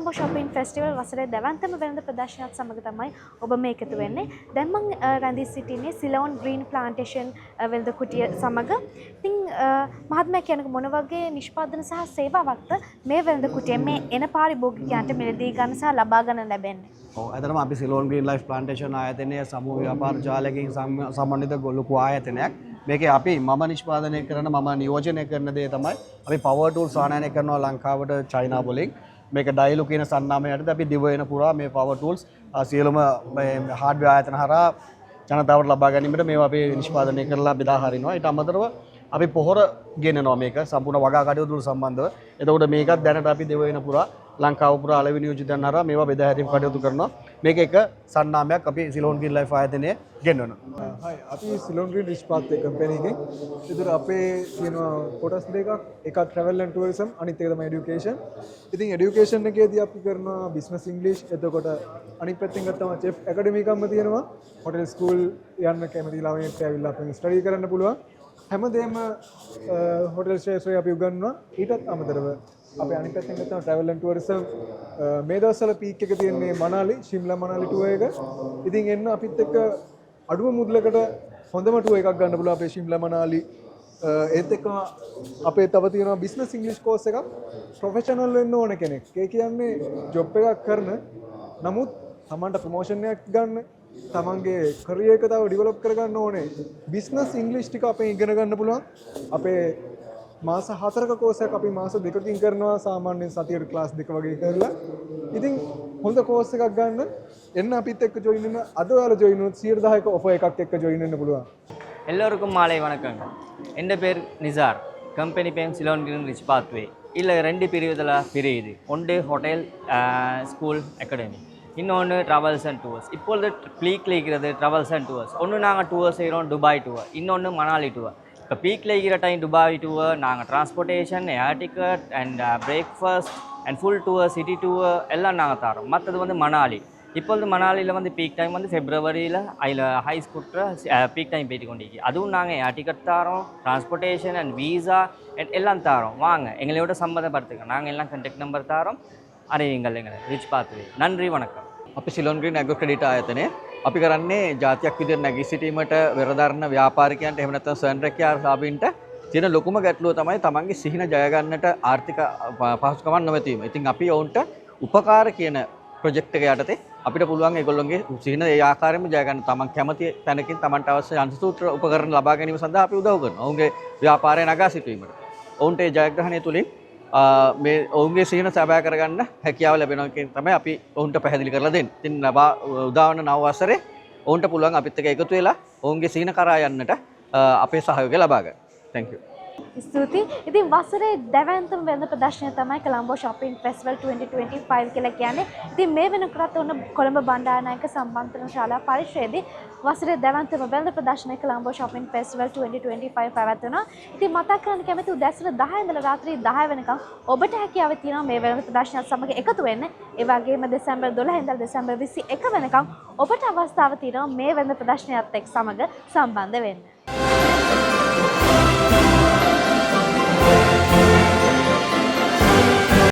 Colombo Shopping Festival වසරේ දැවැන්තම වෙළඳ ප්‍රදර්ශනයත් සමග තමයි ඔබ මේ එකතු වෙන්නේ. දැන් මම රැඳී සිටින්නේ Ceylon Green Plantation වෙළඳ කුටිය සමග. ඉතින් මහත්මයා කියන්නේ මොන වගේ නිෂ්පාදන සහ සේවාවක්ද මේ වෙළඳ කුටියේ මේ එන පාරිභෝගිකයන්ට මිලදී ගන්න සහ ලබා ගන්න ලැබෙන්නේ? ඔව් අදටම අපි Ceylon Green Life Plantation ආයතනයේ සමූහ ව්‍යාපාර ජාලයකින් සම්බන්ධිත ලොකු ආයතනයක්. මේකේ අපි මම නිෂ්පාදනය කරන මම නියෝජනය කරන දේ තමයි අපි power tools ආනයනය කරනවා ලංකාවට චයිනා වලින්. මේක ඩයිලු කියන සන්නාමය යටතේ අපි දිවයින පුරා මේ power tools සියලුම හાર્ඩ්වෙයාර් ආයතන හරහා ජනතාවට ලබා ගැනීමට මේවා අපි නිෂ්පාදනය කරලා බෙදා හරිනවා. ඊට අමතරව අපි පොහොර ගෙනනවා මේක සම්පූර්ණ වගා කටයුතු සම්බන්ධව. එතකොට මේකත් දැනට අපි දිවයින පුරා ලංකාව පුරා අලෙවි නියෝජිතයන් හරහා මේවා බෙදා හැරීම කටයුතු කරනවා. මේක එක සන්නාමයක් අපි Ceylon Green Life ආයතනයේ ගෙන්වනවා. හයි අපි Ceylon Green නිෂ්පාදක කම්පැනි එකෙන්. ඒතර අපේ තියෙනවා කොටස් දෙකක්. එකක් travel and tourism අනිත් එක තමයි education. ඉතින් education එකේදී අපි කරනවා business english. එතකොට අනිත් පැත්තෙන් ගත්තම chef academy එකක්ම තියෙනවා. hotel school යන්න කැමති ළමයෙක්ට ඇවිල්ලා අපෙන් study කරන්න පුළුවන්. හැමදේම hotel ශාස්ත්‍රය අපි උගන්වනවා. ඊටත් අමතරව අපි අනිත් පැත්තෙන් ගත්තම travel and tourism මේ දවස්වල පීක් එක තියෙන්නේ මනාලි ශිම්ලා මනාලි ටුවර් එක. ඉතින් එන්න අපිත් එක්ක අඩුම මුදලකට හොඳම ටුවර් එකක් ගන්න පුළුවන් අපේ ශිම්ලා මනාලි. ඒත් එක්ක අපේ තව තියෙනවා බිස්නස් ඉංග්‍රීසි කෝස් එකක්. ප්‍රොෆෙෂනල් වෙන්න ඕන කෙනෙක්. ඒ කියන්නේ ජොබ් එකක් කරන නමුත් තමන්ට ප්‍රොමෝෂන් එකක් ගන්න තමන්ගේ කරියර් එක තව ඩෙවලොප් කරගන්න ඕනේ. බිස්නස් ඉංග්‍රීසි ටික අපෙන් ඉගෙන ගන්න පුළුවන්. අපේ මාස 4ක කෝස් එකක් අපි මාස 2කින් කරනවා සාමාන්‍යයෙන් සතියට ක්ලාස් 2 වගේ කරලා. ඉතින් හොඳ කෝස් එකක් ගන්න එන්න අපිත් එක්ක ජොයින් වෙන්න. අද ඔයාලා ජොයින් වුණොත් 110ක ඔෆර් එකක් එක්ක ජොයින් වෙන්න පුළුවන්. எல்லோருக்கும் மாலை வணக்கங்க. என் பேர் நிசார். கம்பெனி பேர் சிலோன் கிரீன் ரிச் பாத்வே. இல்லை 2 பிரிவுதல பிரியுது. ஒன்று ஹோட்டல் ஸ்கூல் அகாடமி, இன்னொன்று ட்ராவல்ஸ் அண்ட் டூர்ஸ். இப்பொழுது பீக்கில் இருக்கிறது ட்ராவல்ஸ் அண்ட் டூர்ஸ். ஒன்று நாங்கள் டூர் செய்கிறோம் துபாய் டூர், இன்னொன்று மணாலி டூர். இப்போ பீக்கில் இருக்கிற டைம் துபாய் டூர் நாங்கள் transportation, air ticket and breakfast and full tour, city tour எல்லாம் நாங்கள் தரோம். மற்றது வந்து மணாலி. இப்பொழுது மணாலியில் வந்து பீக் டைம் வந்து ஃபெப்ரவரியில் அதில் ஹை ஸ்கூட்டர் பீக் டைம் போயிட்டு கொண்டிருக்கு. அதுவும் நாங்கள் ஏர் டிக்கெட் தரோம், டிரான்ஸ்போர்ட்டேஷன் அண்ட் வீசா எல்லாம் தரோம். வாங்க எங்களோட சம்மந்தப்படுத்துங்க. நாங்கள் எல்லாம் கண்டெக்ட் நம்பர் தரோம். அறியுங்கள் எங்களை ரிச் பாத்வே. நன்றி, வணக்கம். අපි Ceylon Green Agro Credit ආයතනය අපි කරන්නේ ජාතියක් විදිහට නැගී සිටීමට වෙරදරන ව්‍යාපාරිකයන්ට එහෙම නැත්නම් ස්වයංරැකියාලාභීන්ට තියෙන ලොකුම ගැටලුව තමයි තමන්ගේ සිහින ජය ගන්නට ආර්ථික පහසුකමක් නොමැතිවීම. ඉතින් අපි ඔවුන්ට උපකාර කියන ප්‍රොජෙක්ට් එක යටතේ අපිට පුළුවන් ඒගොල්ලොන්ගේ සිහින ඒ ආකාරයෙන්ම ජය ගන්න. තමන් කැමති තැනකින් තමන්ට අවශ්‍ය යන්ත්‍රසූත්‍ර උපකරණ ලබා ගැනීම සඳහා අපි උදව් කරනවා. ඔවුන්ගේ ව්‍යාපාරය නගා සිටීමට. ඔවුන්ට ඒ ජයග්‍රහණය තුලින් මේ ඔවුන්ගේ සිහින සබෑ කරගන්න හැකියාව ලැබෙනවා කියන තමයි අපි ඔවුන්ට පැහැදිලි කරලා දෙන්නේ. ඉතින් උදාවන නව වසරේ ඔවුන්ට පුළුවන් අපිත් එක්ක එකතු වෙලා ඔවුන්ගේ සිහින කරා යන්නට අපේ සහයෝගය ලබා ගන්න. Thank you. ස්තුතියි. ඉතින් වසරේ දැවැන්තම වෙළඳ ප්‍රදර්ශනය තමයි Colombo Shopping Festival 2025 කියලා කියන්නේ. ඉතින් මේ වෙනකොටත් උන කොළඹ බණ්ඩාරනායක සම්බන්ධන ශාලා පරිශ්‍රයේදී වසරේ දැවැන්තම වෙළඳ ප්‍රදර්ශනය Colombo Shopping Festival 2025 පැවැත්වෙනවා. ඉතින් මතක් කරන්න කැමති උදෑසන 10 ඉඳලා රාත්‍රී 10 වෙනකම් ඔබට හැකියාව තියෙනවා මේ වෙළඳ ප්‍රදර්ශනයත් සමග එකතු වෙන්න. ඒ වගේම දෙසැම්බර් 12 ඉඳලා දෙසැම්බර් 21 වෙනකම් ඔබට අවස්ථාව තියෙනවා මේ වෙළඳ ප්‍රදර්ශනයත් එක්ක සමග සම්බන්ධ වෙන්න.